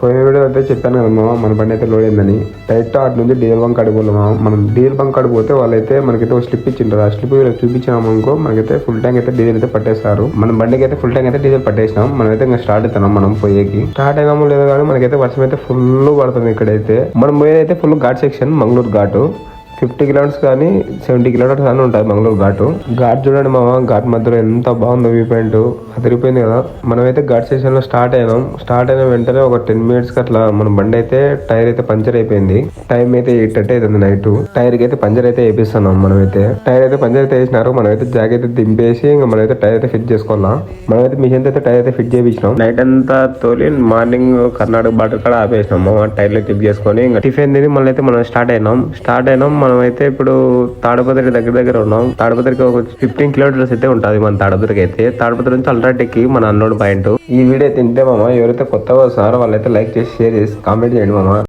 పోయిన వీడియో అయితే చెప్పాను కదా మామ, మన బండి అయితే లోడ్ అయిందని. డైరెక్ట్ అటు నుంచి డీజిల్ బంక్ అడిగిపోలే మామ. మనం డీజిల్ బంక్ అడిగిపోతే వాళ్ళైతే మనకైతే ఒక స్లిప్ ఇచ్చింటారు. ఆ స్లిప్ చూపించినాం అనుకో మనకైతే ఫుల్ ట్యాంక్ అయితే డీజిల్ అయితే పట్టేస్తారు. మన బండికి అయితే ఫుల్ ట్యాంక్ అయితే డీజిల్ పట్టేసినాం. మనమైతే ఇంకా స్టార్ట్ అవుతున్నాం మనం పోయేకి. స్టార్ట్ అయినామో లేదో కానీ మనకైతే వర్షం అయితే ఫుల్ పడుతుంది ఇక్కడైతే. మనం పోయేదైతే ఫుల్ ఘాట్ సెక్షన్, మంగళూరు ఘాటు. 50 కిలోమీటర్స్ కానీ 70 కిలోమీటర్స్ కానీ ఉంటుంది మంగళూరు ఘాటు. ఘాట్ చూడండి మామ, ఘాట్ మధ్యలో ఎంత బాగుందో వ్యూ పాయింట్, అదిరిపోయింది కదా. మనమైతే ఘాట్ స్టేషన్ లో స్టార్ట్ అయినాం. స్టార్ట్ అయిన వెంటనే ఒక 10 మినిట్స్ కి అట్లా మన బండి అయితే టైర్ అయితే పంచర్ అయిపోయింది. టైం అయితే 8 అవుతుంది నైట్. టైర్ కి అయితే పంచర్ అయితే వేపిస్తున్నాం. మనమైతే టైర్ అయితే పంచర్ అయితే వేసినారు. మనమైతే జాక్ అయితే దింపేసి ఇంకా మనమైతే టైర్ అయితే ఫిట్ చేసుకోవాలా. మనమైతే మిషన్ అయితే టైర్ అయితే ఫిట్ చేయించినాం. నైట్ అంతా తోలి మార్నింగ్ కర్ణాటక బార్డర్ కాడ ఆపేసినాము. టైర్ లో చెక్ చేసుకొని ఇంకా టిఫిన్ తిని మళ్ళీ అయితే మనం స్టార్ట్ అయినాం. మనం అయితే ఇప్పుడు తాడపత్రి దగ్గర ఉన్నాం. తాడపత్రికి ఒక 15 కిలోమీటర్స్ అయితే ఉంటుంది మన తాడపత్రికి అయితే. తాడపత్రి నుంచి అల్ట్రాటెక్ కి మన అన్లోడ్ పాయింట్. ఈ వీడియో తింటే మామ ఎవరైతే కొత్తగా వస్తున్నారో వాళ్ళైతే లైక్ చేసి షేర్ చేసి కామెంట్ చేయండి మామ.